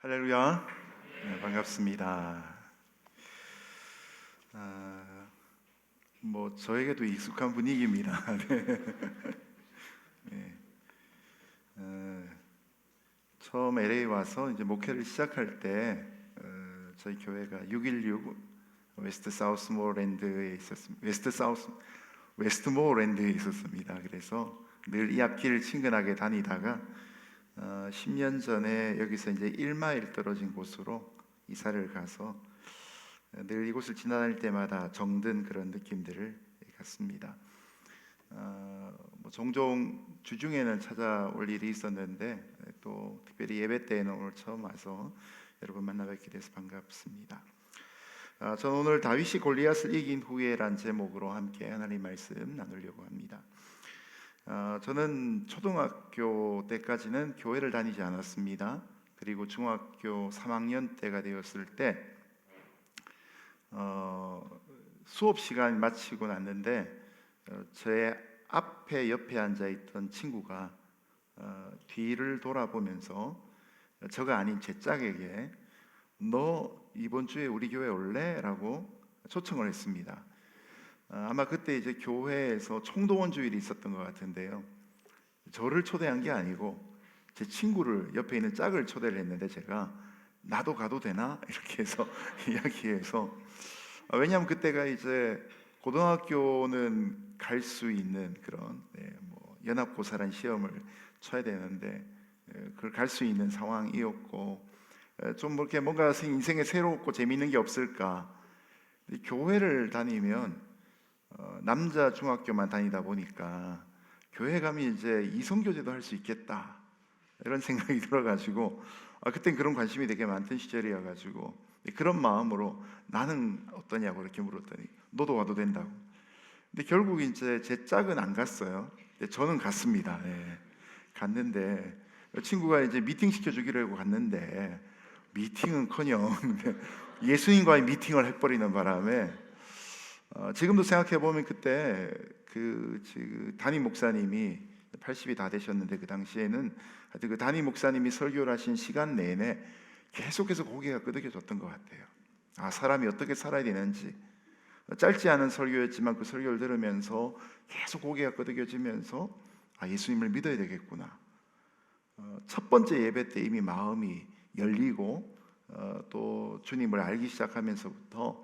할렐루야. 네, 반갑습니다. 저에게도 익숙한 분위기입니다. 네. 처음 LA 와서 이제 목회를 시작할 때 저희 교회가 616 웨스트 사우스모어랜드에 있었습니다. 웨스트모어랜드에 있었습니다. 그래서 늘 이 앞길을 친근하게 다니다가 10년 전에 여기서 이제 1마일 떨어진 곳으로 이사를 가서 늘 이곳을 지나다닐 때마다 정든 그런 느낌들을 갖습니다. 종종 주중에는 찾아올 일이 있었는데 또 특별히 예배 때에는 오늘 처음 와서 여러분 만나 뵙게 돼서 반갑습니다. 저는 오늘 다윗이 골리앗을 이긴 후에란 제목으로 함께 하나님 말씀 나누려고 합니다. 저는 초등학교 때까지는 교회를 다니지 않았습니다. 그리고 중학교 3학년 때가 되었을 때 수업 시간 마치고 났는데 제 앞에 옆에 앉아있던 친구가 뒤를 돌아보면서 저가 아닌 제 짝에게 너 이번 주에 우리 교회 올래? 라고 초청을 했습니다. 아마 그때 이제 교회에서 총동원 주일이 있었던 것 같은데요. 저를 초대한 게 아니고 제 친구를 옆에 있는 짝을 초대를 했는데 제가 나도 가도 되나? 이렇게 해서 이야기해서 왜냐하면 그때가 이제 고등학교는 갈 수 있는 그런 연합고사라는 시험을 쳐야 되는데 그걸 갈 수 있는 상황이었고 좀 이렇게 뭔가 인생에 새롭고 재미있는 게 없을까. 교회를 다니면 남자 중학교만 다니다 보니까 교회 가면 이제 이성교제도 할 수 있겠다 이런 생각이 들어가지고 그땐 그런 관심이 되게 많던 시절이어가지고 그런 마음으로 나는 어떠냐고 이렇게 물었더니 너도 와도 된다고. 근데 결국 이제 제 짝은 안 갔어요. 저는 갔습니다. 갔는데 친구가 이제 미팅 시켜주기로 하고 갔는데 미팅은커녕 예수님과의 미팅을 해버리는 바람에 지금도 생각해 보면 그때 그 담임 목사님이 80이 다 되셨는데 그 당시에는 하여튼 그 담임 목사님이 설교를 하신 시간 내내 계속해서 고개가 끄덕여졌던 것 같아요. 사람이 어떻게 살아야 되는지. 짧지 않은 설교였지만 그 설교를 들으면서 계속 고개가 끄덕여지면서 예수님을 믿어야 되겠구나. 첫 번째 예배 때 이미 마음이 열리고 또 주님을 알기 시작하면서부터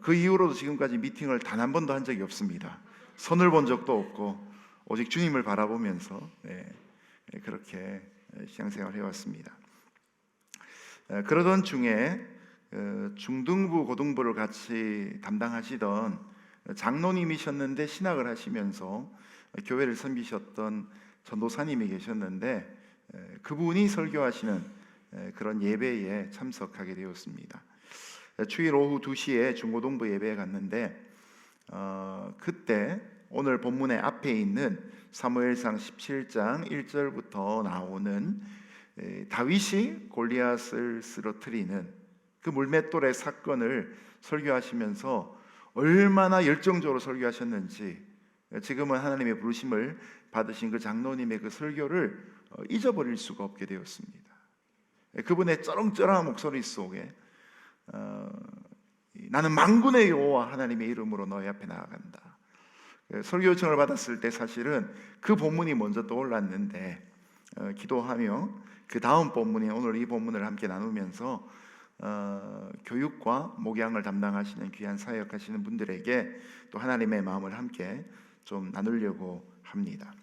그 이후로도 지금까지 미팅을 단 한 번도 한 적이 없습니다. 선을 본 적도 없고 오직 주님을 바라보면서 그렇게 신앙생활을 해왔습니다. 그러던 중에 중등부, 고등부를 같이 담당하시던 장로님이셨는데 신학을 하시면서 교회를 섬기셨던 전도사님이 계셨는데 그분이 설교하시는 그런 예배에 참석하게 되었습니다. 주일 오후 2시에 중고등부 예배에 갔는데 그때 오늘 본문의 앞에 있는 사무엘상 17장 1절부터 나오는 다윗이 골리앗을 쓰러뜨리는 그 물맷돌의 사건을 설교하시면서 얼마나 열정적으로 설교하셨는지 지금은 하나님의 부르심을 받으신 그 장로님의 그 설교를 잊어버릴 수가 없게 되었습니다. 그분의 쩌렁쩌렁한 목소리 속에 나는 만군의 여호와 하나님의 이름으로 너희 앞에 나아간다. 설교 요청을 받았을 때 사실은 그 본문이 먼저 떠올랐는데 기도하며 그 다음 본문이 오늘 이 본문을 함께 나누면서 교육과 목양을 담당하시는 귀한 사역하시는 분들에게 또 하나님의 마음을 함께 좀 나누려고 합니다.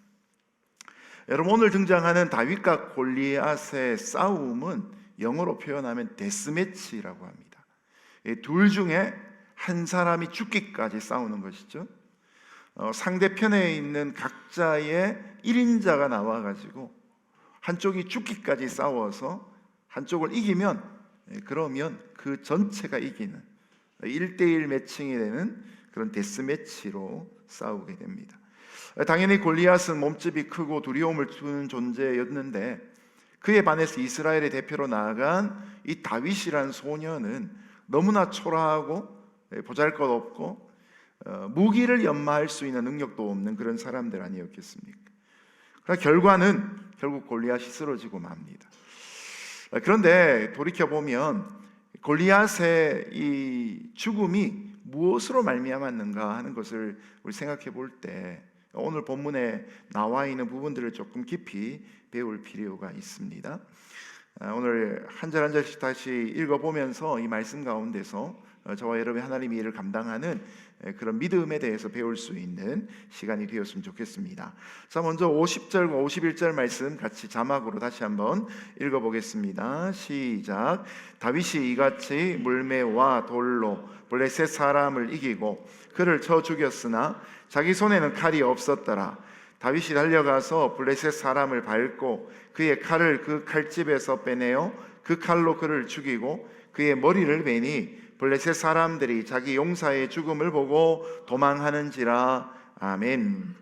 여러분, 오늘 등장하는 다윗과 골리앗의 싸움은 영어로 표현하면 데스매치라고 합니다. 둘 중에 한 사람이 죽기까지 싸우는 것이죠. 상대편에 있는 각자의 1인자가 나와가지고 한쪽이 죽기까지 싸워서 한쪽을 이기면 그러면 그 전체가 이기는 1대1 매칭이 되는 그런 데스매치로 싸우게 됩니다. 당연히 골리앗은 몸집이 크고 두려움을 주는 존재였는데 그에 반해서 이스라엘의 대표로 나아간 이 다윗이라는 소년은 너무나 초라하고 보잘것없고 무기를 연마할 수 있는 능력도 없는 그런 사람들 아니었겠습니까? 그러나 결과는 결국 골리앗이 쓰러지고 맙니다. 그런데 돌이켜 보면 골리앗의 이 죽음이 무엇으로 말미암았는가 하는 것을 우리 생각해 볼 때 오늘 본문에 나와 있는 부분들을 조금 깊이 배울 필요가 있습니다. 오늘 한 절 한 절씩 다시 읽어보면서 이 말씀 가운데서 저와 여러분이 하나님의 일을 감당하는 그런 믿음에 대해서 배울 수 있는 시간이 되었으면 좋겠습니다. 자, 먼저 50절과 51절 말씀 같이 자막으로 다시 한번 읽어보겠습니다. 시작. 다윗이 이같이 물매와 돌로 블레셋 사람을 이기고 그를 쳐 죽였으나 자기 손에는 칼이 없었더라. 다윗이 달려가서 블레셋 사람을 밟고 그의 칼을 그 칼집에서 빼내어 그 칼로 그를 죽이고 그의 머리를 베니 블레셋 사람들이 자기 용사의 죽음을 보고 도망하는지라. 아멘.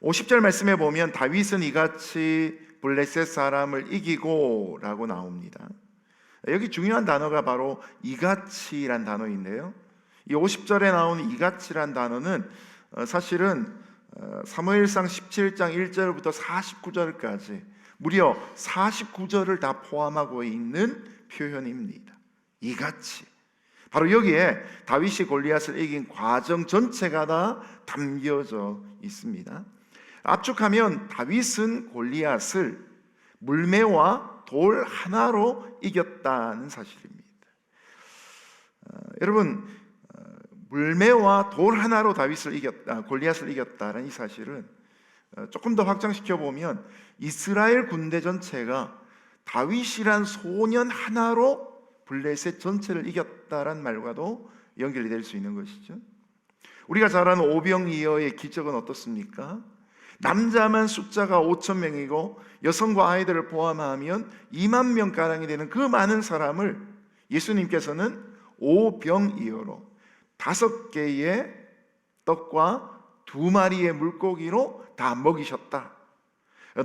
50절 말씀에 보면 다윗은 이같이 블레셋 사람을 이기고 라고 나옵니다. 여기 중요한 단어가 바로 이같이란 단어인데요, 이 50절에 나오는 이같이란 단어는 사실은 사무엘상 17장 1절부터 49절까지 무려 49절을 다 포함하고 있는 표현입니다. 이같이, 바로 여기에 다윗이 골리앗을 이긴 과정 전체가 다 담겨져 있습니다. 압축하면 다윗은 골리앗을 물매와 돌 하나로 이겼다는 사실입니다. 여러분, 물매와 돌 하나로 골리앗을 이겼다는 이 사실은 조금 더 확장시켜 보면 이스라엘 군대 전체가 다윗이란 소년 하나로 블레셋 전체를 이겼다란 말과도 연결이 될 수 있는 것이죠. 우리가 잘 아는 오병이어의 기적은 어떻습니까? 남자만 숫자가 5,000명이고 여성과 아이들을 포함하면 2만 명가량이 되는 그 많은 사람을 예수님께서는 오병이어로 5개의 떡과 2마리의 물고기로 다 먹이셨다.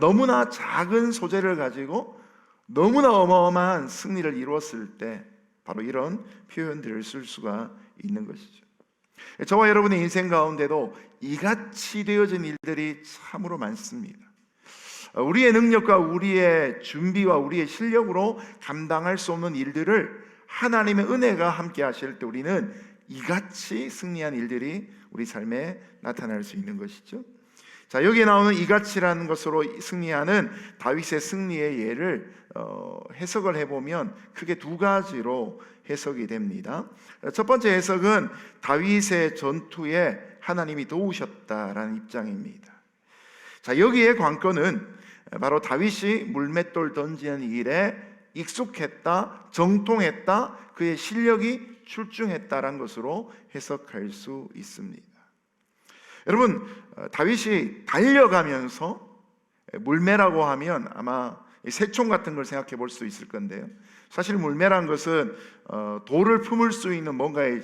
너무나 작은 소재를 가지고 너무나 어마어마한 승리를 이루었을 때 바로 이런 표현들을 쓸 수가 있는 것이죠. 저와 여러분의 인생 가운데도 이같이 되어진 일들이 참으로 많습니다. 우리의 능력과 우리의 준비와 우리의 실력으로 감당할 수 없는 일들을 하나님의 은혜가 함께 하실 때 우리는 이같이 승리한 일들이 우리 삶에 나타날 수 있는 것이죠. 자, 여기에 나오는 이같이라는 것으로 승리하는 다윗의 승리의 예를 해석을 해보면 크게 2가지로 해석이 됩니다. 첫 번째 해석은 다윗의 전투에 하나님이 도우셨다라는 입장입니다. 자, 여기에 관건은 바로 다윗이 물맷돌 던지는 일에 익숙했다, 정통했다, 그의 실력이 출중했다라는 것으로 해석할 수 있습니다. 여러분, 다윗이 달려가면서 물매라고 하면 아마 새총 같은 걸 생각해 볼 수 있을 건데요, 사실 물매란 것은 돌을 품을 수 있는 뭔가의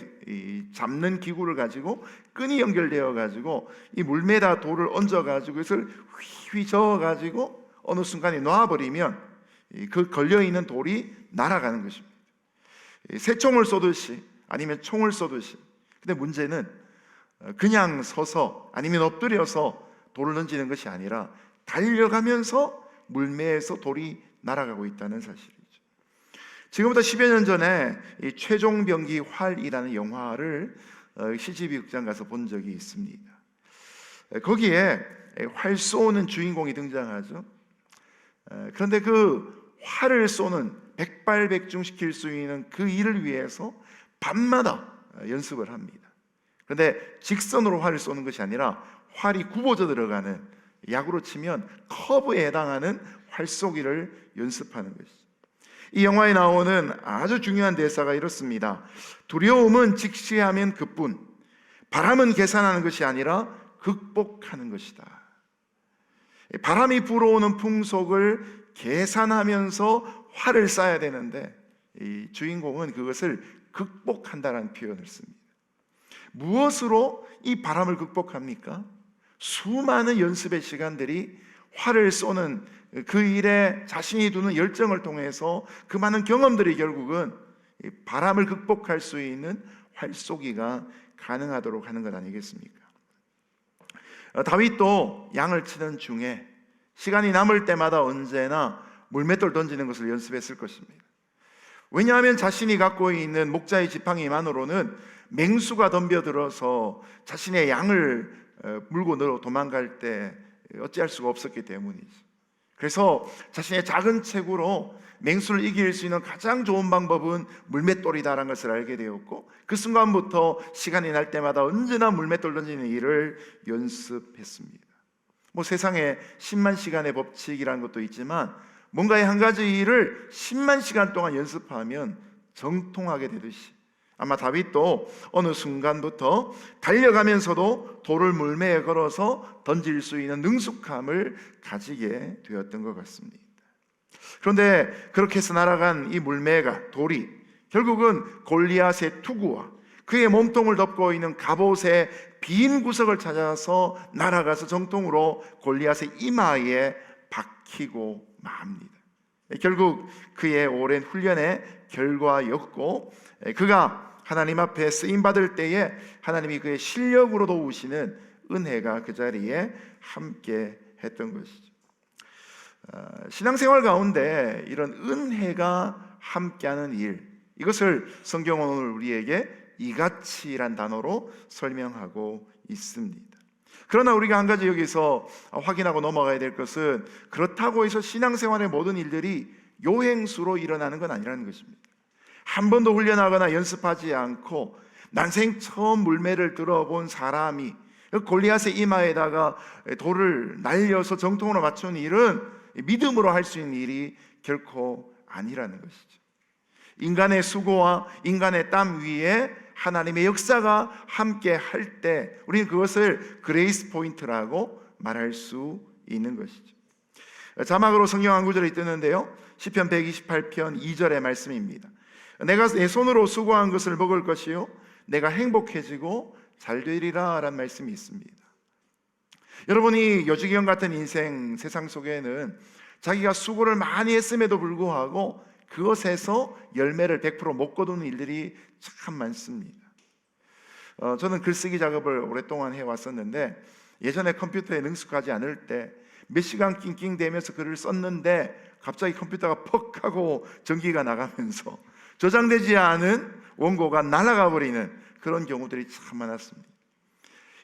잡는 기구를 가지고 끈이 연결되어 가지고 이 물매다 돌을 얹어 가지고 이것을 휘휘 저어 가지고 어느 순간에 놔버리면 그 걸려 있는 돌이 날아가는 것입니다. 새총을 쏘듯이 아니면 총을 쏘듯이. 근데 문제는 그냥 서서 아니면 엎드려서 돌을 던지는 것이 아니라 달려가면서 물매에서 돌이 날아가고 있다는 사실이죠. 지금부터 10여 년 전에 이 최종병기 활이라는 영화를 CGV 극장 가서 본 적이 있습니다. 거기에 활 쏘는 주인공이 등장하죠. 그런데 그 활을 쏘는 백발백중시킬 수 있는 그 일을 위해서 밤마다 연습을 합니다. 그런데 직선으로 활을 쏘는 것이 아니라 활이 굽어져 들어가는, 야구로 치면 커브에 해당하는 활쏘기를 연습하는 것이죠. 이 영화에 나오는 아주 중요한 대사가 이렇습니다. 두려움은 직시하면 그뿐, 바람은 계산하는 것이 아니라 극복하는 것이다. 바람이 불어오는 풍속을 계산하면서 활을 쏴야 되는데 이 주인공은 그것을 극복한다라는 표현을 씁니다. 무엇으로 이 바람을 극복합니까? 수많은 연습의 시간들이 활을 쏘는 그 일에 자신이 두는 열정을 통해서 그 많은 경험들이 결국은 바람을 극복할 수 있는 활쏘기가 가능하도록 하는 것 아니겠습니까? 다윗도 양을 치는 중에 시간이 남을 때마다 언제나 물맷돌 던지는 것을 연습했을 것입니다. 왜냐하면 자신이 갖고 있는 목자의 지팡이만으로는 맹수가 덤벼들어서 자신의 양을 물고 도망갈 때 어찌할 수가 없었기 때문이죠. 그래서 자신의 작은 체구로 맹수를 이길 수 있는 가장 좋은 방법은 물맷돌이다라는 것을 알게 되었고, 그 순간부터 시간이 날 때마다 언제나 물맷돌 던지는 일을 연습했습니다. 세상에 10만 시간의 법칙이라는 것도 있지만, 뭔가의 한 가지 일을 10만 시간 동안 연습하면 정통하게 되듯이, 아마 다윗도 어느 순간부터 달려가면서도 돌을 물매에 걸어서 던질 수 있는 능숙함을 가지게 되었던 것 같습니다. 그런데 그렇게 해서 날아간 이 물매가, 돌이 결국은 골리앗의 투구와 그의 몸통을 덮고 있는 갑옷의 빈 구석을 찾아서 날아가서 정통으로 골리앗의 이마에 박히고 맙니다. 결국 그의 오랜 훈련의 결과였고, 그가 하나님 앞에 쓰임받을 때에 하나님이 그의 실력으로 도우시는 은혜가 그 자리에 함께 했던 것이죠. 신앙생활 가운데 이런 은혜가 함께하는 일, 이것을 성경은 오늘 우리에게 이같이란 단어로 설명하고 있습니다. 그러나 우리가 한 가지 여기서 확인하고 넘어가야 될 것은, 그렇다고 해서 신앙생활의 모든 일들이 요행수로 일어나는 건 아니라는 것입니다. 한 번도 훈련하거나 연습하지 않고 난생 처음 물매를 들어본 사람이 골리앗의 이마에다가 돌을 날려서 정통으로 맞춘 일은 믿음으로 할 수 있는 일이 결코 아니라는 것이죠. 인간의 수고와 인간의 땀 위에 하나님의 역사가 함께 할 때 우리는 그것을 그레이스 포인트라고 말할 수 있는 것이죠. 자막으로 성경 한 구절이 뜨는데요, 시편 128편 2절의 말씀입니다. 내가 내 손으로 수고한 것을 먹을 것이요 내가 행복해지고 잘 되리라 라는 말씀이 있습니다. 여러분이 여주기형 같은 인생 세상 속에는 자기가 수고를 많이 했음에도 불구하고 그것에서 열매를 100% 못 거두는 일들이 참 많습니다. 저는 글쓰기 작업을 오랫동안 해왔었는데, 예전에 컴퓨터에 능숙하지 않을 때 몇 시간 낑낑대면서 글을 썼는데 갑자기 컴퓨터가 퍽 하고 전기가 나가면서 저장되지 않은 원고가 날아가 버리는 그런 경우들이 참 많았습니다.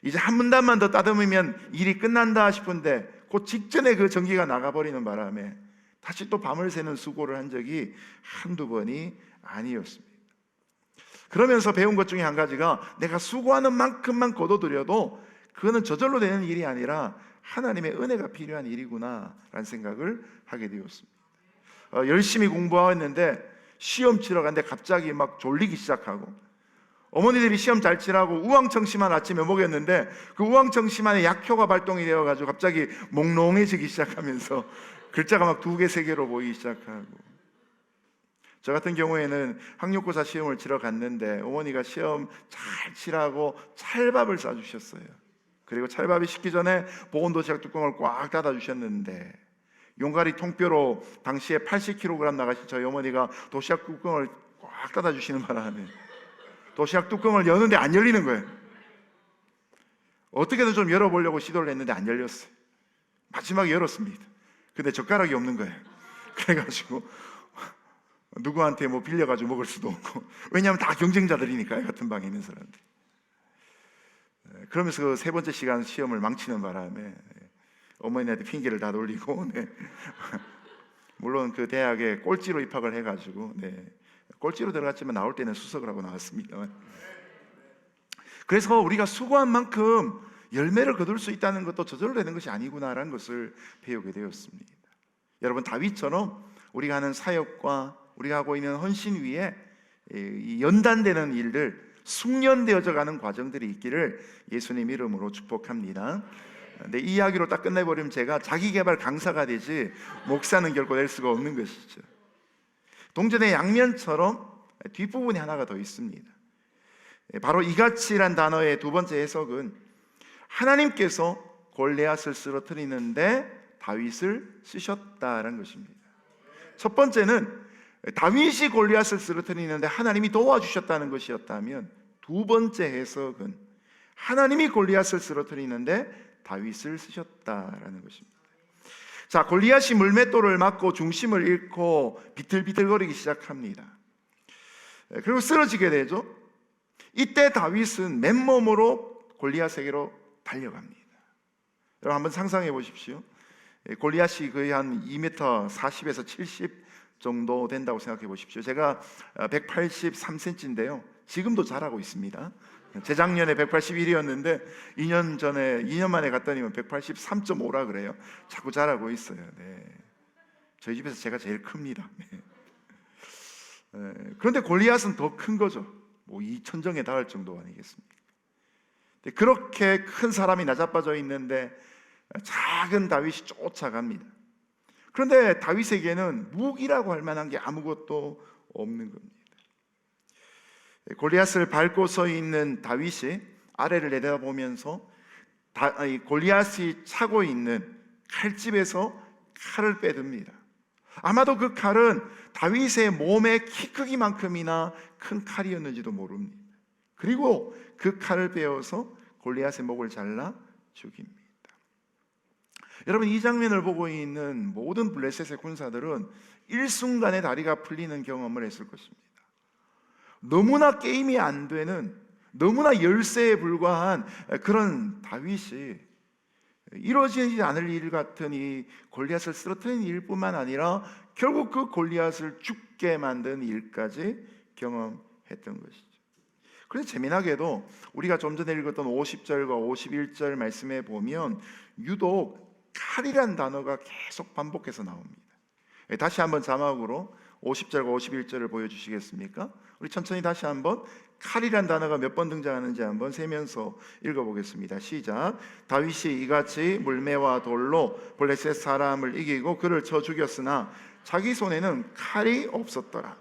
이제 한 문단만 더 따듬으면 일이 끝난다 싶은데 그 직전에 그 전기가 나가버리는 바람에 다시 또 밤을 새는 수고를 한 적이 한두 번이 아니었습니다. 그러면서 배운 것 중에 한 가지가, 내가 수고하는 만큼만 거둬들여도 그거는 저절로 되는 일이 아니라 하나님의 은혜가 필요한 일이구나 라는 생각을 하게 되었습니다. 열심히 공부했는데 시험 치러 갔는데 갑자기 막 졸리기 시작하고, 어머니들이 시험 잘 치라고 우황청심환 아침에 먹였는데 그 우황청심환의 약효가 발동이 되어가지고 갑자기 몽롱해지기 시작하면서 글자가 막 2개, 3개로 보이기 시작하고, 저 같은 경우에는 학력고사 시험을 치러 갔는데 어머니가 시험 잘 치라고 찰밥을 싸주셨어요. 그리고 찰밥이 식기 전에 보온도시락 뚜껑을 꽉 닫아주셨는데, 용가리 통뼈로 당시에 80kg 나가신 저희 어머니가 도시락 뚜껑을 꽉 닫아주시는 바람에 도시락 뚜껑을 여는데 안 열리는 거예요. 어떻게든 좀 열어보려고 시도를 했는데 안 열렸어요. 마지막에 열었습니다. 근데 젓가락이 없는 거예요. 그래가지고 누구한테 뭐 빌려가지고 먹을 수도 없고, 왜냐하면 다 경쟁자들이니까요, 같은 방에 있는 사람들. 그러면서 그 3번째 시간 시험을 망치는 바람에 어머니한테 핑계를 다 돌리고, 물론 그 대학에 꼴찌로 입학을 해가지고, 꼴찌로 들어갔지만 나올 때는 수석을 하고 나왔습니다. 그래서 우리가 수고한 만큼 열매를 거둘 수 있다는 것도 저절로 되는 것이 아니구나라는 것을 배우게 되었습니다. 여러분, 다윗처럼 우리가 하는 사역과 우리가 하고 있는 헌신 위에 연단되는 일들, 숙련되어져 가는 과정들이 있기를 예수님 이름으로 축복합니다. 근데 이 이야기로 딱 끝내버리면 제가 자기개발 강사가 되지 목사는 결코 될 수가 없는 것이죠. 동전의 양면처럼 뒷부분이 하나가 더 있습니다. 바로 이같이란 단어의 두 번째 해석은, 하나님께서 골리앗을 쓰러뜨리는데 다윗을 쓰셨다라는 것입니다. 첫 번째는 다윗이 골리앗을 쓰러뜨리는데 하나님이 도와주셨다는 것이었다면, 두 번째 해석은 하나님이 골리앗을 쓰러뜨리는데 다윗을 쓰셨다라는 것입니다. 자, 골리앗이 물맷돌을 맞고 중심을 잃고 비틀비틀거리기 시작합니다. 그리고 쓰러지게 되죠. 이때 다윗은 맨몸으로 골리앗에게로 달려갑니다. 여러분 한번 상상해 보십시오. 골리앗이 거의 한 2m 40에서 70 정도 된다고 생각해 보십시오. 제가 183cm인데요 지금도 자라고 있습니다. 재작년에 181이었는데 2년 만에 갔더니 183.5라 그래요. 자꾸 자라고 있어요. 네. 저희 집에서 제가 제일 큽니다. 네. 그런데 골리앗은 더 큰 거죠. 뭐 이 천정에 닿을 정도 아니겠습니까? 그렇게 큰 사람이 나자빠져 있는데 작은 다윗이 쫓아갑니다. 그런데 다윗에게는 무기라고 할 만한 게 아무것도 없는 겁니다. 골리앗을 밟고 서 있는 다윗이 아래를 내다보면서 골리앗이 차고 있는 칼집에서 칼을 빼듭니다. 아마도 그 칼은 다윗의 몸의 키 크기만큼이나 큰 칼이었는지도 모릅니다. 그리고 그 칼을 빼어서 골리앗의 목을 잘라 죽입니다. 여러분, 이 장면을 보고 있는 모든 블레셋의 군사들은 일순간에 다리가 풀리는 경험을 했을 것입니다. 너무나 게임이 안 되는, 너무나 열세에 불과한 그런 다윗이 이루어지지 않을 일 같은 이 골리앗을 쓰러뜨린 일뿐만 아니라 결국 그 골리앗을 죽게 만든 일까지 경험했던 것이죠. 그래서 재미나게도 우리가 좀 전에 읽었던 50절과 51절 말씀에 보면 유독 칼이란 단어가 계속 반복해서 나옵니다. 다시 한번 자막으로 50절과 51절을 보여주시겠습니까? 우리 천천히 다시 한번 칼이란 단어가 몇 번 등장하는지 한번 세면서 읽어보겠습니다. 시작. 다윗이 이같이 물매와 돌로 블레셋 사람을 이기고 그를 쳐 죽였으나 자기 손에는 칼이 없었더라.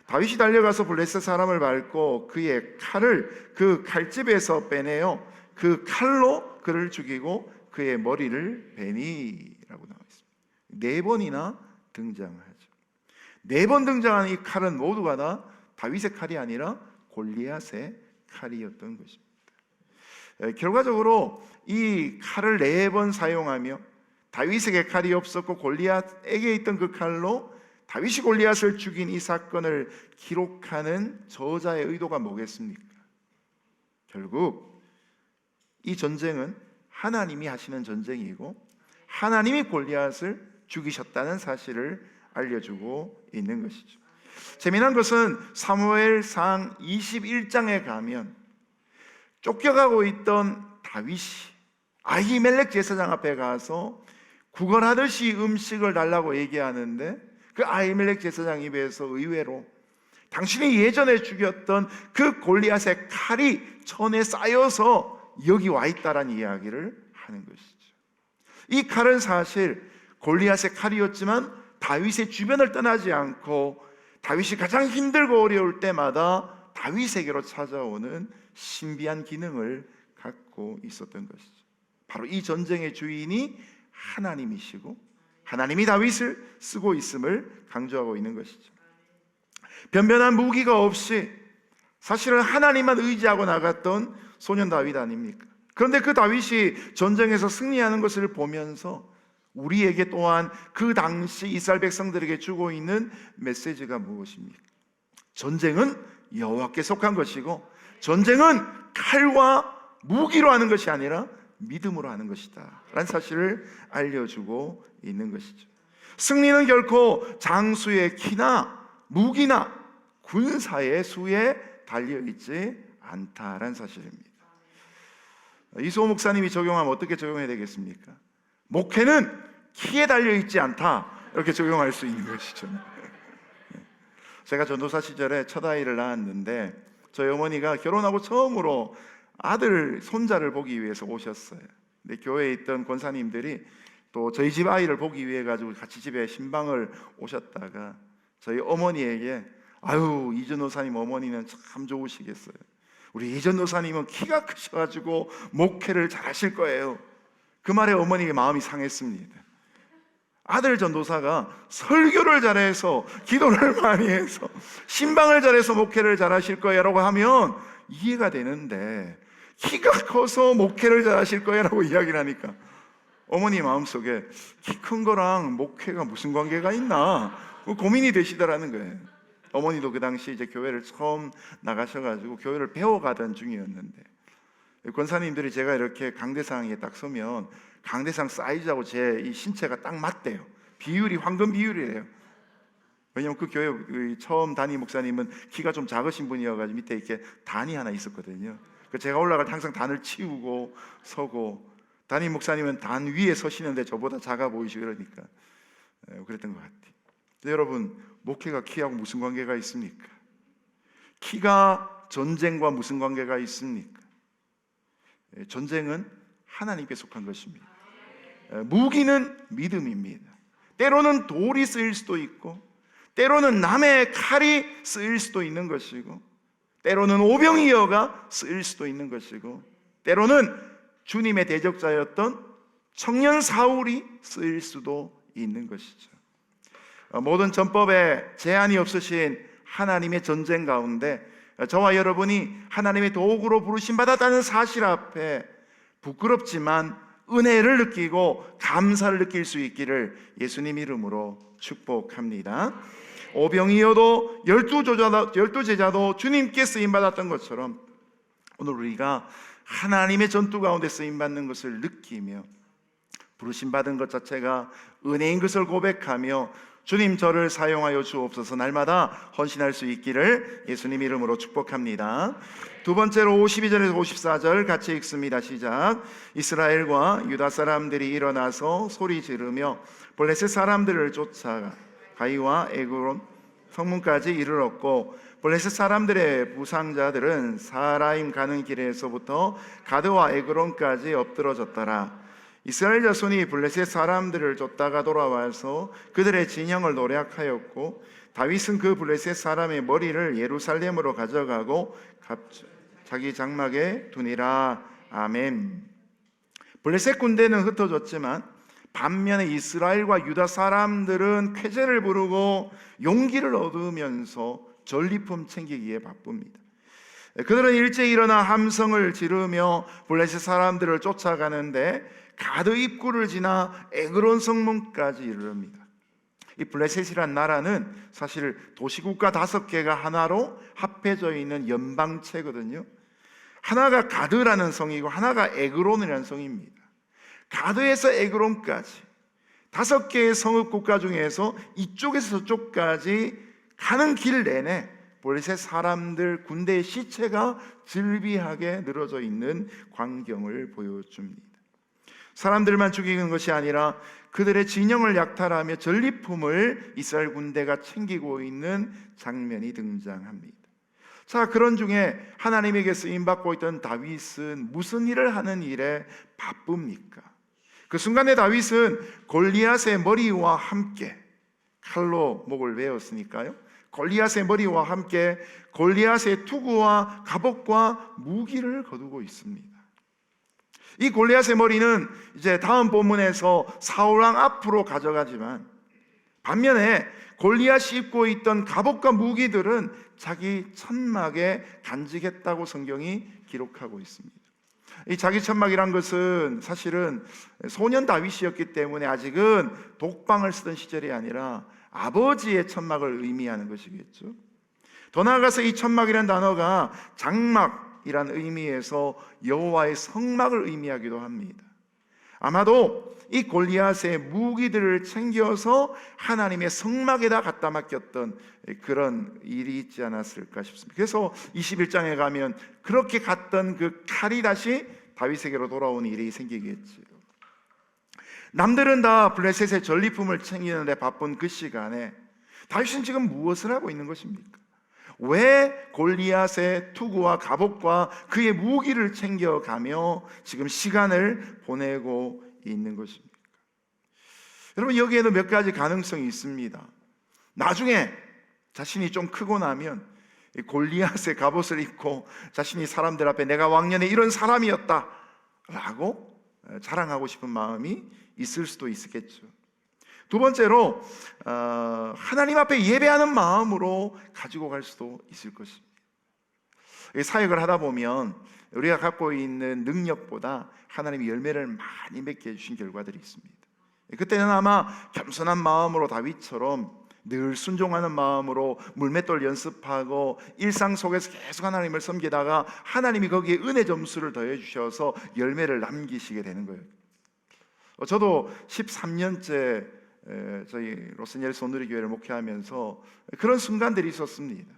다윗이 달려가서 블레셋 사람을 밟고 그의 칼을 그 칼집에서 빼내어 그 칼로 그를 죽이고 그의 머리를 베니라고 나와 있습니다. 4번이나 등장하죠. 4번 등장하는 이 칼은 모두가 다 다윗의 칼이 아니라 골리앗의 칼이었던 것입니다. 결과적으로 이 칼을 4번 사용하며 다윗에게 칼이 없었고 골리앗에게 있던 그 칼로 다윗이 골리앗을 죽인 이 사건을 기록하는 저자의 의도가 뭐겠습니까? 결국 이 전쟁은 하나님이 하시는 전쟁이고 하나님이 골리앗을 죽이셨다는 사실을 알려주고 있는 것이죠. 재미난 것은 사무엘상 21장에 가면 쫓겨가고 있던 다윗이 아히멜렉 제사장 앞에 가서 구걸하듯이 음식을 달라고 얘기하는데 그 아히멜렉 제사장 입에서 의외로 당신이 예전에 죽였던 그 골리앗의 칼이 천에 쌓여서 여기 와 있다라는 이야기를 하는 것이죠. 이 칼은 사실 골리앗의 칼이었지만 다윗의 주변을 떠나지 않고 다윗이 가장 힘들고 어려울 때마다 다윗에게로 찾아오는 신비한 기능을 갖고 있었던 것이죠. 바로 이 전쟁의 주인이 하나님이시고 하나님이 다윗을 쓰고 있음을 강조하고 있는 것이죠. 변변한 무기가 없이 사실은 하나님만 의지하고 나갔던 소년 다윗 아닙니까? 그런데 그 다윗이 전쟁에서 승리하는 것을 보면서 우리에게 또한 그 당시 이스라엘 백성들에게 주고 있는 메시지가 무엇입니까? 전쟁은 여호와께 속한 것이고 전쟁은 칼과 무기로 하는 것이 아니라 믿음으로 하는 것이다 라는 사실을 알려주고 있는 것이죠. 승리는 결코 장수의 키나 무기나 군사의 수에 달려있지 않다라는 사실입니다. 이수호 목사님이 적용하면 어떻게 적용해야 되겠습니까? 목회는 키에 달려있지 않다 이렇게 적용할 수 있는 것이죠. 제가 전도사 시절에 첫 아이를 낳았는데 저희 어머니가 결혼하고 처음으로 아들 손자를 보기 위해서 오셨어요. 근데 교회에 있던 권사님들이 또 저희 집 아이를 보기 위해 가지고 같이 집에 신방을 오셨다가 저희 어머니에게 아유 이 전도사님 어머니는 참 좋으시겠어요. 우리 이 전도사님은 키가 크셔가지고 목회를 잘하실 거예요. 그 말에 어머니의 마음이 상했습니다. 아들 전도사가 설교를 잘해서 기도를 많이 해서 신방을 잘해서 목회를 잘하실 거예요 라고 하면 이해가 되는데 키가 커서 목회를 잘하실 거예요 라고 이야기를 하니까 어머니 마음속에 키 큰 거랑 목회가 무슨 관계가 있나 고민이 되시더라는 거예요. 어머니도 그 당시 이제 교회를 처음 나가셔가지고 교회를 배워가던 중이었는데, 권사님들이 제가 이렇게 강대상에 딱 서면 강대상 사이즈하고 제 이 신체가 딱 맞대요. 비율이 황금 비율이래요. 왜냐면 그 교회 처음 담임 목사님은 키가 좀 작으신 분이어가지고 밑에 이렇게 단이 하나 있었거든요. 제가 올라갈 때 항상 단을 치우고 서고, 담임 목사님은 단 위에 서시는데 저보다 작아 보이시고 그러니까 그랬던 것 같아요. 여러분, 목회가 키하고 무슨 관계가 있습니까? 키가 전쟁과 무슨 관계가 있습니까? 전쟁은 하나님께 속한 것입니다. 무기는 믿음입니다. 때로는 돌이 쓰일 수도 있고, 때로는 남의 칼이 쓰일 수도 있는 것이고, 때로는 오병이어가 쓰일 수도 있는 것이고, 때로는 주님의 대적자였던 청년 사울이 쓰일 수도 있는 것이죠. 모든 전법에 제한이 없으신 하나님의 전쟁 가운데 저와 여러분이 하나님의 도구로 부르심 받았다는 사실 앞에 부끄럽지만 은혜를 느끼고 감사를 느낄 수 있기를 예수님 이름으로 축복합니다. 오병이어도 12제자도 주님께 쓰임받았던 것처럼 오늘 우리가 하나님의 전투 가운데 쓰임받는 것을 느끼며 부르심받은 것 자체가 은혜인 것을 고백하며 주님 저를 사용하여 주옵소서 날마다 헌신할 수 있기를 예수님 이름으로 축복합니다. 두 번째로 52절에서 54절 같이 읽습니다. 시작. 이스라엘과 유다 사람들이 일어나서 소리 지르며 블레셋 사람들을 쫓아 가이와 에그론 성문까지 이르렀고, 블레셋 사람들의 부상자들은 사라임 가는 길에서부터 가드와 에그론까지 엎드러졌더라. 이스라엘 자손이 블레셋 사람들을 쫓다가 돌아와서 그들의 진영을 노략하였고, 다윗은 그 블레셋 사람의 머리를 예루살렘으로 가져가고 자기 장막에 두니라. 아멘. 블레셋 군대는 흩어졌지만 반면에 이스라엘과 유다 사람들은 쾌제를 부르고 용기를 얻으면서 전리품 챙기기에 바쁩니다. 그들은 일찍 일어나 함성을 지르며 블레셋 사람들을 쫓아가는데 가드 입구를 지나 에그론 성문까지 이르릅니다. 이 블레셋이란 나라는 사실 도시국가 5개가 하나로 합해져 있는 연방체거든요. 하나가 가드라는 성이고 하나가 에그론이라는 성입니다. 가드에서 에그론까지 5개의 성읍국가 중에서 이쪽에서 저쪽까지 가는 길 내내 블레셋 사람들 군대의 시체가 즐비하게 늘어져 있는 광경을 보여줍니다. 사람들만 죽이는 것이 아니라 그들의 진영을 약탈하며 전리품을 이스라엘 군대가 챙기고 있는 장면이 등장합니다. 자, 그런 중에 하나님에게 쓰임받고 있던 다윗은 무슨 일을 하는 일에 바쁩니까? 그 순간에 다윗은 골리앗의 머리와 함께, 칼로 목을 베었으니까요, 골리앗의 머리와 함께 골리앗의 투구와 갑옷과 무기를 거두고 있습니다. 이 골리앗의 머리는 이제 다음 본문에서 사울왕 앞으로 가져가지만, 반면에 골리앗이 입고 있던 갑옷과 무기들은 자기 천막에 간직했다고 성경이 기록하고 있습니다. 이 자기 천막이란 것은 사실은 소년 다윗이었기 때문에 아직은 독방을 쓰던 시절이 아니라 아버지의 천막을 의미하는 것이겠죠. 더 나아가서 이 천막이라는 단어가 장막 이란 의미에서 여호와의 성막을 의미하기도 합니다. 아마도 이 골리앗의 무기들을 챙겨서 하나님의 성막에다 갖다 맡겼던 그런 일이 있지 않았을까 싶습니다. 그래서 21장에 가면 그렇게 갔던 그 칼이 다시 다윗에게로 돌아오는 일이 생기겠지요. 남들은 다 블레셋의 전리품을 챙기는데 바쁜 그 시간에 다윗은 지금 무엇을 하고 있는 것입니까? 왜 골리앗의 투구와 갑옷과 그의 무기를 챙겨가며 지금 시간을 보내고 있는 것입니까? 여러분, 여기에는 몇 가지 가능성이 있습니다. 나중에 자신이 좀 크고 나면 골리앗의 갑옷을 입고 자신이 사람들 앞에 내가 왕년에 이런 사람이었다 라고 자랑하고 싶은 마음이 있을 수도 있겠죠. 두 번째로 하나님 앞에 예배하는 마음으로 가지고 갈 수도 있을 것입니다. 이 사역을 하다 보면 우리가 갖고 있는 능력보다 하나님이 열매를 많이 맺게 해주신 결과들이 있습니다. 그때는 아마 겸손한 마음으로 다윗처럼 늘 순종하는 마음으로 물맷돌 연습하고 일상 속에서 계속 하나님을 섬기다가 하나님이 거기에 은혜 점수를 더해 주셔서 열매를 남기시게 되는 거예요. 저도 13년째 저희 로스앤젤레스 온누리교회를 목회하면서 그런 순간들이 있었습니다.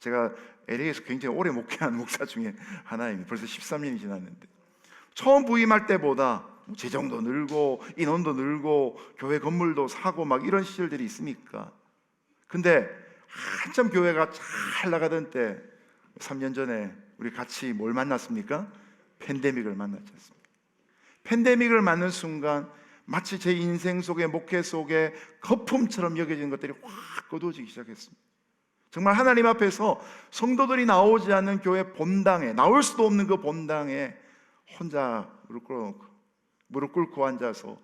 제가 LA에서 굉장히 오래 목회한 목사 중에 하나입니다. 벌써 13년이 지났는데 처음 부임할 때보다 재정도 늘고 인원도 늘고 교회 건물도 사고 막 이런 시절들이 있으니까, 근데 한참 교회가 잘 나가던 때 3년 전에 우리 같이 뭘 만났습니까? 팬데믹을 만났지 않습니까? 팬데믹을 맞는 순간 마치 제 인생 속에 목회 속에 거품처럼 여겨지는 것들이 확 거두어지기 시작했습니다. 정말 하나님 앞에서 성도들이 나오지 않는 교회 본당에, 나올 수도 없는 그 본당에 혼자 무릎 꿇고 앉아서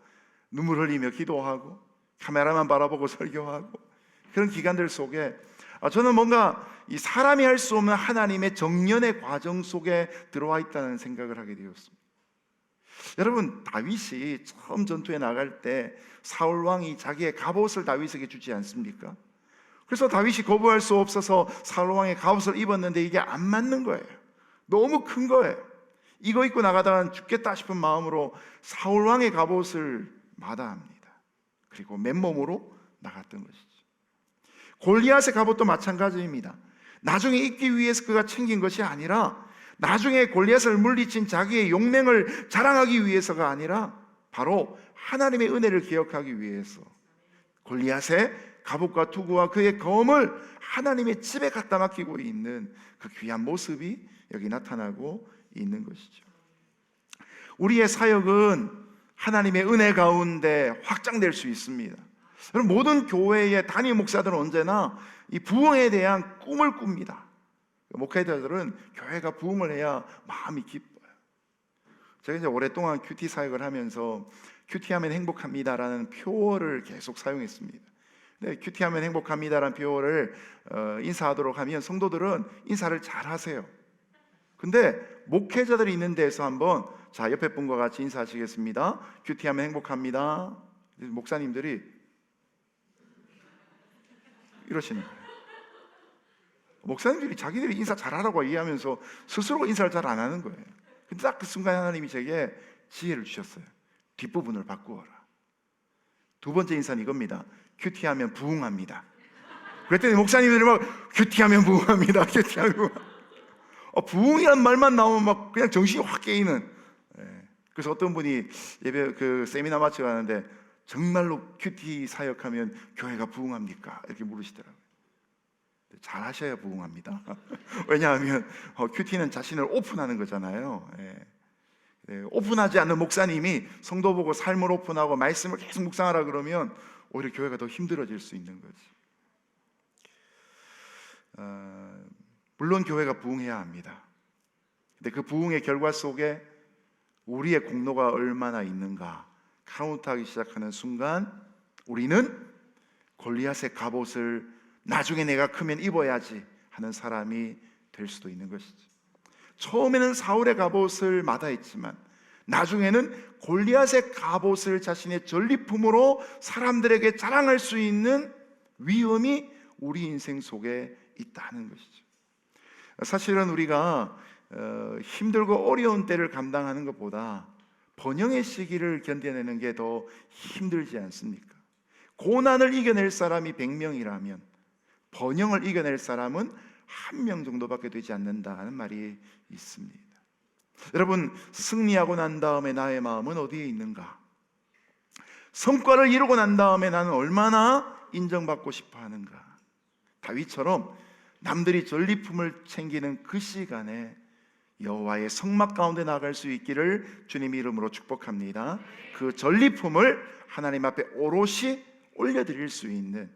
눈물 흘리며 기도하고 카메라만 바라보고 설교하고 그런 기간들 속에 저는 뭔가 이 사람이 할 수 없는 하나님의 정련의 과정 속에 들어와 있다는 생각을 하게 되었습니다. 여러분, 다윗이 처음 전투에 나갈 때 사울 왕이 자기의 갑옷을 다윗에게 주지 않습니까? 그래서 다윗이 거부할 수 없어서 사울 왕의 갑옷을 입었는데 이게 안 맞는 거예요. 너무 큰 거예요. 이거 입고 나가다가 죽겠다 싶은 마음으로 사울 왕의 갑옷을 마다합니다. 그리고 맨몸으로 나갔던 것이죠. 골리앗의 갑옷도 마찬가지입니다. 나중에 입기 위해서 그가 챙긴 것이 아니라, 나중에 골리앗을 물리친 자기의 용맹을 자랑하기 위해서가 아니라 바로 하나님의 은혜를 기억하기 위해서 골리앗의 갑옷과 투구와 그의 검을 하나님의 집에 갖다 맡기고 있는 그 귀한 모습이 여기 나타나고 있는 것이죠. 우리의 사역은 하나님의 은혜 가운데 확장될 수 있습니다. 모든 교회의 단임 목사들은 언제나 이 부흥에 대한 꿈을 꿉니다. 목회자들은 교회가 부흥을 해야 마음이 기뻐요. 제가 이제 오랫동안 큐티 사역을 하면서 큐티하면 행복합니다라는 표어를 계속 사용했습니다. 근데 큐티하면 행복합니다라는 표어를 인사하도록 하면 성도들은 인사를 잘 하세요. 근데 목회자들이 있는 데서 한번 자 옆에 분과 같이 인사하시겠습니다. 큐티하면 행복합니다. 목사님들이 이러시는 거예요. 목사님들이 자기들이 인사 잘하라고 얘기하면서 스스로 인사를 잘 안 하는 거예요. 근데 딱 그 순간 하나님이 제게 지혜를 주셨어요. 뒷부분을 바꾸어라. 두 번째 인사는 이겁니다. 큐티하면 부흥합니다. 그랬더니 목사님들이 막 큐티하면 부흥합니다. 큐티하면 부흥합니다. 부흥이란 말만 나오면 막 그냥 정신이 확 깨이는. 그래서 어떤 분이 예배 그 세미나 마치고 가는데 정말로 큐티 사역하면 교회가 부흥합니까? 이렇게 물으시더라고요. 잘 하셔야 부흥합니다. 왜냐하면 큐티는 자신을 오픈하는 거잖아요. 오픈하지 않는 목사님이 성도 보고 삶을 오픈하고 말씀을 계속 묵상하라 그러면 오히려 교회가 더 힘들어질 수 있는 거지. 물론 교회가 부흥해야 합니다. 근데 그 부흥의 결과 속에 우리의 공로가 얼마나 있는가 카운트하기 시작하는 순간 우리는 골리앗의 갑옷을 나중에 내가 크면 입어야지 하는 사람이 될 수도 있는 것이죠. 처음에는 사울의 갑옷을 마다했지만 나중에는 골리앗의 갑옷을 자신의 전리품으로 사람들에게 자랑할 수 있는 위험이 우리 인생 속에 있다는 것이죠. 사실은 우리가 힘들고 어려운 때를 감당하는 것보다 번영의 시기를 견뎌내는 게 더 힘들지 않습니까? 고난을 이겨낼 사람이 100명이라면 번영을 이겨낼 사람은 1명 정도밖에 되지 않는다는 말이 있습니다. 여러분, 승리하고 난 다음에 나의 마음은 어디에 있는가? 성과를 이루고 난 다음에 나는 얼마나 인정받고 싶어 하는가? 다윗처럼 남들이 전리품을 챙기는 그 시간에 여호와의 성막 가운데 나갈 수 있기를 주님 이름으로 축복합니다. 그 전리품을 하나님 앞에 오롯이 올려드릴 수 있는,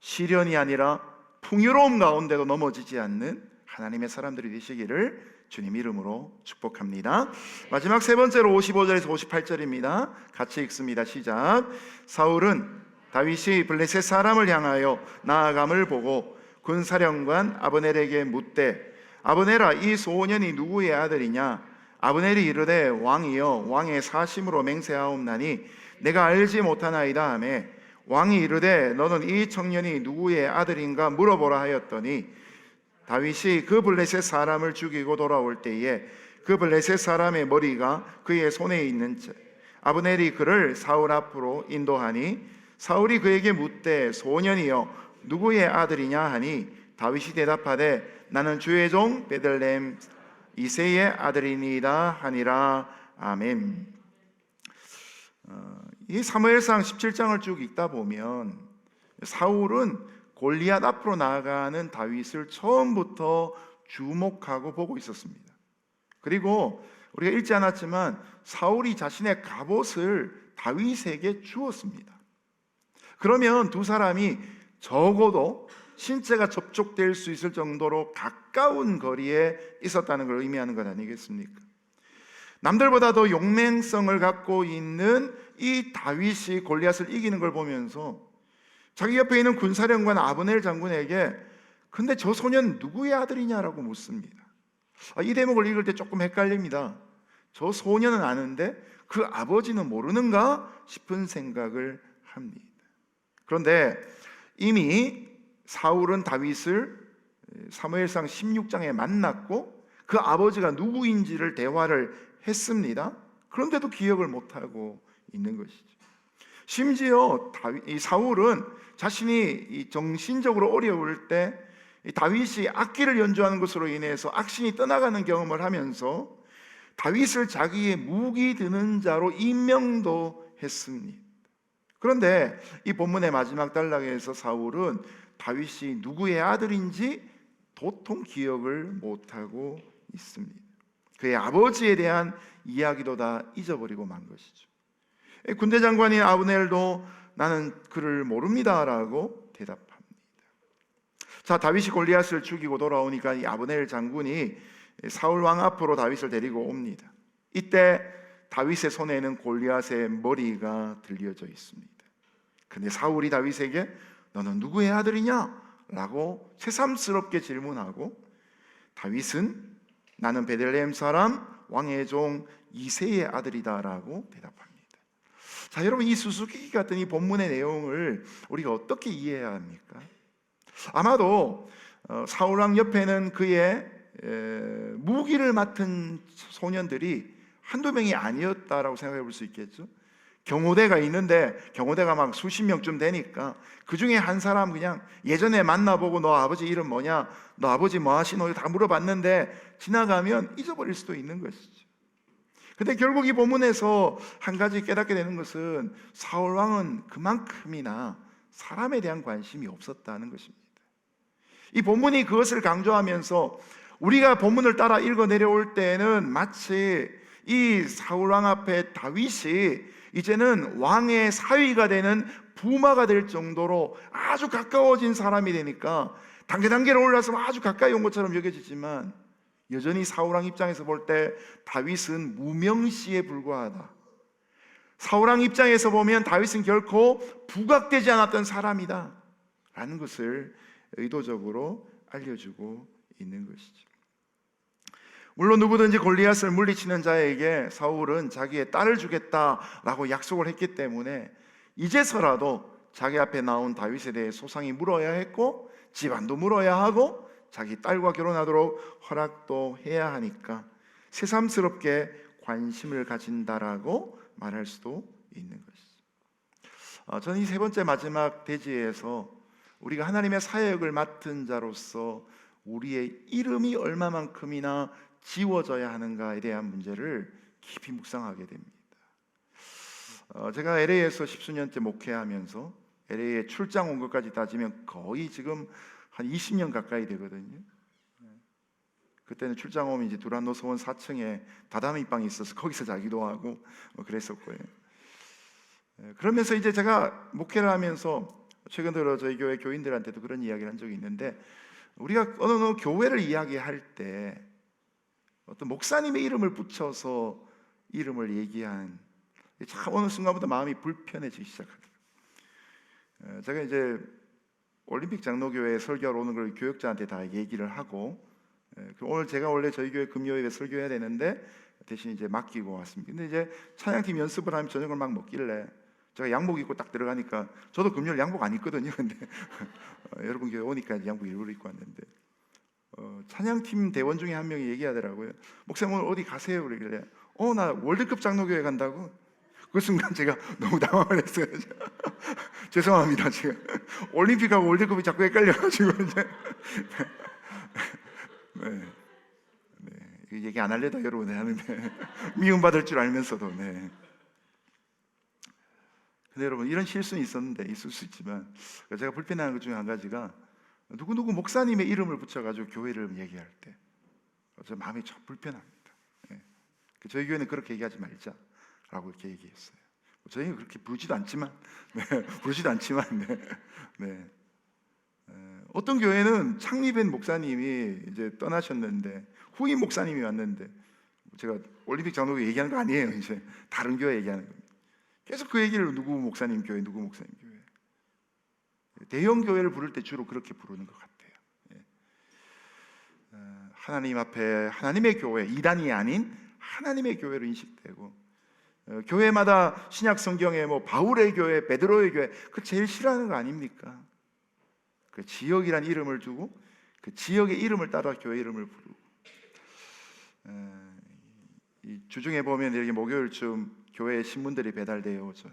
시련이 아니라 풍요로움 가운데도 넘어지지 않는 하나님의 사람들이 되시기를 주님 이름으로 축복합니다. 마지막 세 번째로 55절에서 58절입니다. 같이 읽습니다. 시작. 사울은 다윗이 블레셋 사람을 향하여 나아감을 보고 군사령관 아브넬에게 묻되 아브넬아, 이 소년이 누구의 아들이냐? 아브넬이 이르되 왕이여, 왕의 사심으로 맹세하옵나니 내가 알지 못하나이다 하며 왕이 이르되 너는 이 청년이 누구의 아들인가 물어보라 하였더니 다윗이 그 블레셋 사람을 죽이고 돌아올 때에 그 블레셋 사람의 머리가 그의 손에 있는 채 아브넬이 그를 사울 앞으로 인도하니 사울이 그에게 묻되 소년이여 누구의 아들이냐 하니 다윗이 대답하되 나는 주의 종 베들레헴 이새의 아들이니이다 하니라. 아멘. 이 사무엘상 17장을 쭉 읽다 보면 사울은 골리앗 앞으로 나아가는 다윗을 처음부터 주목하고 보고 있었습니다. 그리고 우리가 읽지 않았지만 사울이 자신의 갑옷을 다윗에게 주었습니다. 그러면 두 사람이 적어도 신체가 접촉될 수 있을 정도로 가까운 거리에 있었다는 걸 의미하는 것 아니겠습니까? 남들보다도 용맹성을 갖고 있는 이 다윗이 골리앗을 이기는 걸 보면서 자기 옆에 있는 군사령관 아브넬 장군에게 근데 저 소년 누구의 아들이냐라고 묻습니다. 이 대목을 읽을 때 조금 헷갈립니다. 저 소년은 아는데 그 아버지는 모르는가 싶은 생각을 합니다. 그런데 이미 사울은 다윗을 사무엘상 16장에 만났고 그 아버지가 누구인지를 대화를 했습니다. 그런데도 기억을 못하고 있는 것이죠. 심지어 이 사울은 자신이 정신적으로 어려울 때 다윗이 악기를 연주하는 것으로 인해서 악신이 떠나가는 경험을 하면서 다윗을 자기의 무기 드는 자로 임명도 했습니다. 그런데 이 본문의 마지막 단락에서 사울은 다윗이 누구의 아들인지 도통 기억을 못하고 있습니다. 그의 아버지에 대한 이야기도 다 잊어버리고 만 것이죠. 군대 장관인 아브넬도 나는 그를 모릅니다라고 대답합니다. 자, 다윗이 골리앗을 죽이고 돌아오니까 이 아브넬 장군이 사울 왕 앞으로 다윗을 데리고 옵니다. 이때 다윗의 손에는 골리앗의 머리가 들려져 있습니다. 근데 사울이 다윗에게 너는 누구의 아들이냐? 라고 새삼스럽게 질문하고 다윗은 나는 베들레헴 사람 왕의 종 이새의 아들이다 라고 대답합니다. 자, 여러분, 이 수수께끼 같은 이 본문의 내용을 우리가 어떻게 이해해야 합니까? 아마도 사울왕 옆에는 그의 무기를 맡은 소년들이 한두 명이 아니었다라고 생각해 볼 수 있겠죠. 경호대가 있는데 경호대가 막 수십 명쯤 되니까 그 중에 한 사람 그냥 예전에 만나보고 너 아버지 이름 뭐냐? 너 아버지 뭐 하시노? 다 물어봤는데 지나가면 잊어버릴 수도 있는 것이죠. 근데 결국 이 본문에서 한 가지 깨닫게 되는 것은 사울 왕은 그만큼이나 사람에 대한 관심이 없었다는 것입니다. 이 본문이 그것을 강조하면서 우리가 본문을 따라 읽어 내려올 때는 마치 이 사울 왕 앞에 다윗이 이제는 왕의 사위가 되는 부마가 될 정도로 아주 가까워진 사람이 되니까 단계로 올라서 아주 가까이 온 것처럼 여겨지지만 여전히 사울왕 입장에서 볼 때 다윗은 무명시에 불과하다. 사울왕 입장에서 보면 다윗은 결코 부각되지 않았던 사람이다 라는 것을 의도적으로 알려주고 있는 것이죠. 물론 누구든지 골리앗을 물리치는 자에게 사울은 자기의 딸을 주겠다라고 약속을 했기 때문에 이제서라도 자기 앞에 나온 다윗에 대해 소상히 물어야 했고 집안도 물어야 하고 자기 딸과 결혼하도록 허락도 해야 하니까 새삼스럽게 관심을 가진다라고 말할 수도 있는 것이죠. 저는 이 세 번째 마지막 대지에서 우리가 하나님의 사역을 맡은 자로서 우리의 이름이 얼마만큼이나 지워져야 하는가에 대한 문제를 깊이 묵상하게 됩니다. 제가 LA에서 10수년째 목회하면서 LA에 출장 온 것까지 따지면 거의 지금 한 20년 가까이 되거든요. 그때는 출장 오면 이제 두란노 소원 4층에 다다미 방이 있어서 거기서 자기도 하고 그랬었고요. 그러면서 이제 제가 목회를 하면서 최근 들어 저희 교회 교인들한테도 그런 이야기를 한 적이 있는데 우리가 어느 교회를 이야기할 때 어떤 목사님의 이름을 붙여서 이름을 얘기한 참 어느 순간부터 마음이 불편해지기 시작합니다. 제가 이제 올림픽 장로교회 설교하러 오는 걸 교역자한테 다 얘기를 하고, 오늘 제가 원래 저희 교회 금요일에 설교해야 되는데 대신 이제 맡기고 왔습니다. 근데 이제 찬양팀 연습을 하면 저녁을 막 먹길래 제가 양복 입고 딱 들어가니까, 저도 금요일 양복 안 입거든요. 근데 여러분 교회 오니까 양복 일부러 입고 왔는데, 찬양팀 대원 중에 한 명이 얘기하더라고요. 목사님 오늘 어디 가세요? 그러길래 나 월드컵 장로교회 간다고. 그 순간 제가 너무 당황을 했어요. 죄송합니다. 제가 올림픽하고 월드컵이 자꾸 헷갈려가지고 이제 네. 얘기 안 할래도 여러분 하는데 미움받을 줄 알면서도. 네. 근데 여러분, 이런 실수는 있을 수 있지만, 제가 불편해하는 것 중에 한 가지가, 누구누구 목사님의 이름을 붙여가지고 교회를 얘기할 때 저 마음이 참 불편합니다. 네. 저희 교회는 그렇게 얘기하지 말자라고 이렇게 얘기했어요. 저희는 그렇게 부르지도 않지만, 네. 어떤 교회는 창립한 목사님이 이제 떠나셨는데 후임 목사님이 왔는데, 제가 올림픽 장로교 얘기하는 거 아니에요. 이제 다른 교회 얘기하는 겁니다. 계속 그 얘기를 누구 목사님 교회. 대형 교회를 부를 때 주로 그렇게 부르는 것 같아요. 하나님 앞에 하나님의 교회, 이단이 아닌 하나님의 교회로 인식되고, 교회마다 신약 성경에 뭐 바울의 교회, 베드로의 교회, 그 제일 싫어하는 거 아닙니까? 그 지역이란 이름을 주고 그 지역의 이름을 따라 교회 이름을 부르고, 이 주중에 보면 이렇게 목요일쯤 교회 신문들이 배달되어 오죠.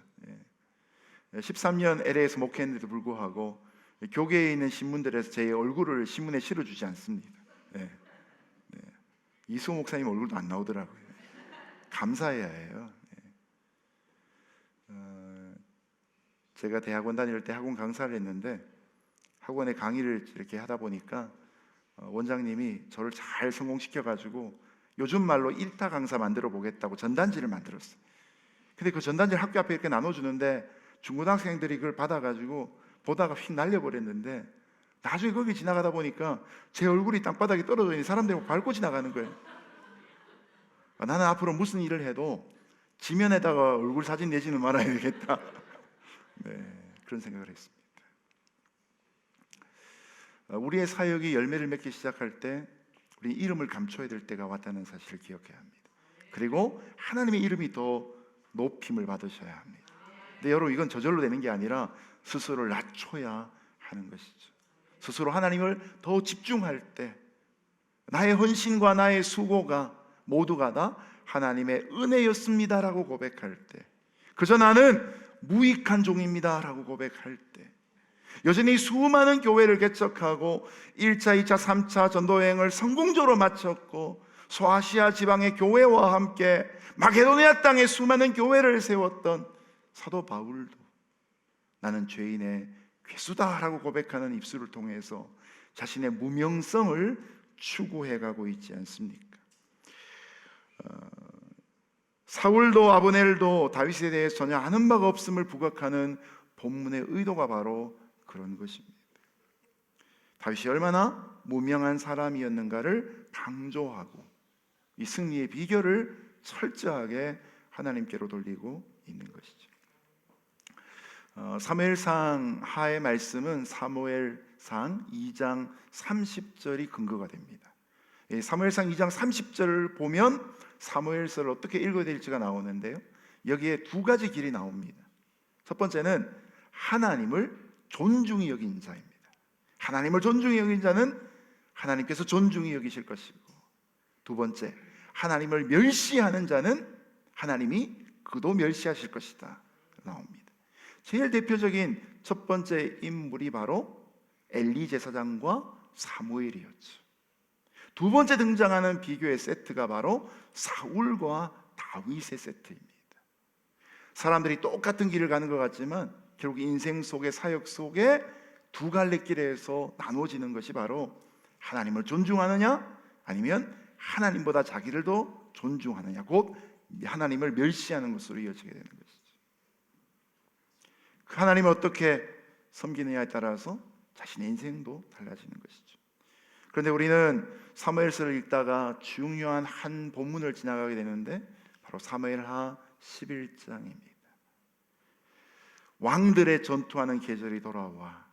13년 LA에서 목회했는데도 불구하고 교계에 있는 신문들에서 제 얼굴을 신문에 실어주지 않습니다. 이수호 목사님 얼굴도 안 나오더라고요. 감사해야 해요. 제가 대학원 다닐 때 학원 강사를 했는데, 학원에 강의를 이렇게 하다 보니까 원장님이 저를 잘 성공시켜가지고 요즘 말로 1타 강사 만들어 보겠다고 전단지를 만들었어요. 근데 그 전단지를 학교 앞에 이렇게 나눠주는데 중고등학생들이 그걸 받아가지고 보다가 휙 날려버렸는데, 나중에 거기 지나가다 보니까 제 얼굴이 땅바닥에 떨어져 있는 사람들이 밟고 지나가는 거예요. 나는 앞으로 무슨 일을 해도 지면에다가 얼굴 사진 내지는 말아야 되겠다. 네, 그런 생각을 했습니다. 우리의 사역이 열매를 맺기 시작할 때 우리 이름을 감춰야 될 때가 왔다는 사실을 기억해야 합니다. 그리고 하나님의 이름이 더 높임을 받으셔야 합니다. 근데 여러분, 이건 저절로 되는 게 아니라 스스로를 낮춰야 하는 것이죠. 스스로 하나님을 더 집중할 때, 나의 헌신과 나의 수고가 모두가 다 하나님의 은혜였습니다라고 고백할 때, 그저 나는 무익한 종입니다 라고 고백할 때, 여전히 수많은 교회를 개척하고 1차, 2차, 3차 전도여행을 성공적으로 마쳤고, 소아시아 지방의 교회와 함께 마게도니아 땅에 수많은 교회를 세웠던 사도 바울도 나는 죄인의 괴수다라고 고백하는 입술을 통해서 자신의 무명성을 추구해가고 있지 않습니까? 사울도 아브넬도 다윗에 대해서 전혀 아는 바가 없음을 부각하는 본문의 의도가 바로 그런 것입니다. 다윗이 얼마나 무명한 사람이었는가를 강조하고 이 승리의 비결을 철저하게 하나님께로 돌리고 있는 것이죠. 사무엘상 하의 말씀은 사무엘상 2장 30절이 근거가 됩니다. 사무엘상 2장 30절을 보면 사무엘서를 어떻게 읽어야 될지가 나오는데요, 여기에 두 가지 길이 나옵니다. 첫 번째는 하나님을 존중히 여긴 자입니다. 하나님을 존중히 여긴 자는 하나님께서 존중히 여기실 것이고, 두 번째, 하나님을 멸시하는 자는 하나님이 그도 멸시하실 것이다 나옵니다. 제일 대표적인 첫 번째 인물이 바로 엘리 제사장과 사무엘이었죠. 두 번째 등장하는 비교의 세트가 바로 사울과 다윗의 세트입니다. 사람들이 똑같은 길을 가는 것 같지만 결국 인생 속의 사역 속에 두 갈래 길에서 나눠지는 것이 바로 하나님을 존중하느냐, 아니면 하나님보다 자기를 더 존중하느냐, 곧 하나님을 멸시하는 것으로 이어지게 되는 것이죠. 그 하나님을 어떻게 섬기느냐에 따라서 자신의 인생도 달라지는 것이죠. 그런데 우리는 사무엘서를 읽다가 중요한 한 본문을 지나가게 되는데 바로 사무엘하 11장입니다. 왕들의 전투하는 계절이 돌아와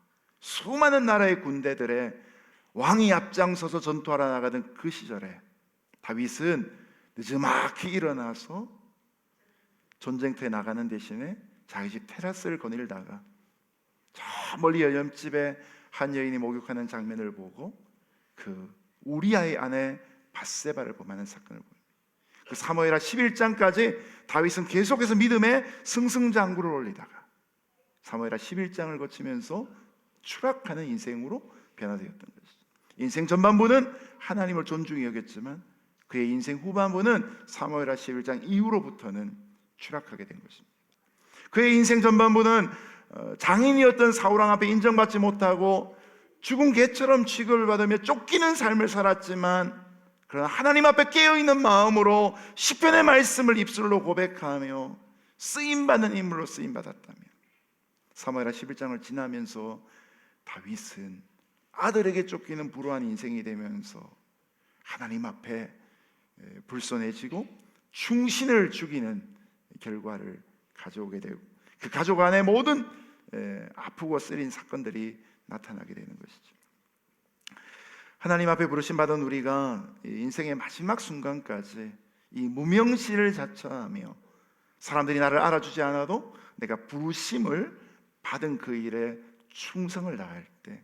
수많은 나라의 군대들의 왕이 앞장서서 전투하러 나가던 그 시절에 다윗은 늦지막히 일어나서 전쟁터에 나가는 대신에 자기 집 테라스를 거닐다가 저 멀리 여염집에 한 여인이 목욕하는 장면을 보고 그 우리아의 아내 밧세바를 범하는 사건을 봅니다. 그 사무엘하 11장까지 다윗은 계속해서 믿음의 승승장구를 올리다가 사무엘하 11장을 거치면서 추락하는 인생으로 변화되었던 것이죠. 인생 전반부는 하나님을 존중히 여겼지만 그의 인생 후반부는 사무엘하 11장 이후로부터는 추락하게 된 것입니다. 그의 인생 전반부는 장인이었던 사울왕 앞에 인정받지 못하고 죽은 개처럼 취급을 받으며 쫓기는 삶을 살았지만 그러나 하나님 앞에 깨어있는 마음으로 시편의 말씀을 입술로 고백하며 쓰임받는 인물로 쓰임받았다며 사무엘하 11장을 지나면서 다윗은 아들에게 쫓기는 불우한 인생이 되면서 하나님 앞에 불손해지고 충신을 죽이는 결과를 가져오게 되고 그 가족 안에 모든 아프고 쓰린 사건들이 나타나게 되는 것이죠. 하나님 앞에 부르심 받은 우리가 인생의 마지막 순간까지 이 무명시를 자처하며 사람들이 나를 알아주지 않아도 내가 부르심을 받은 그 일에 충성을 다할 때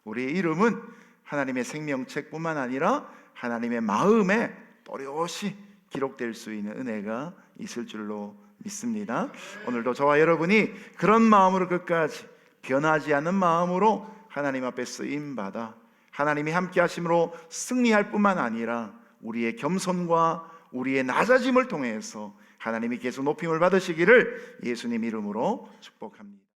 우리의 이름은 하나님의 생명책뿐만 아니라 하나님의 마음에 또렷이 기록될 수 있는 은혜가 있을 줄로 믿습니다. 오늘도 저와 여러분이 그런 마음으로 끝까지 변하지 않는 마음으로 하나님 앞에 쓰임받아 하나님이 함께 하심으로 승리할 뿐만 아니라 우리의 겸손과 우리의 낮아짐을 통해서 하나님이 계속 높임을 받으시기를 예수님 이름으로 축복합니다.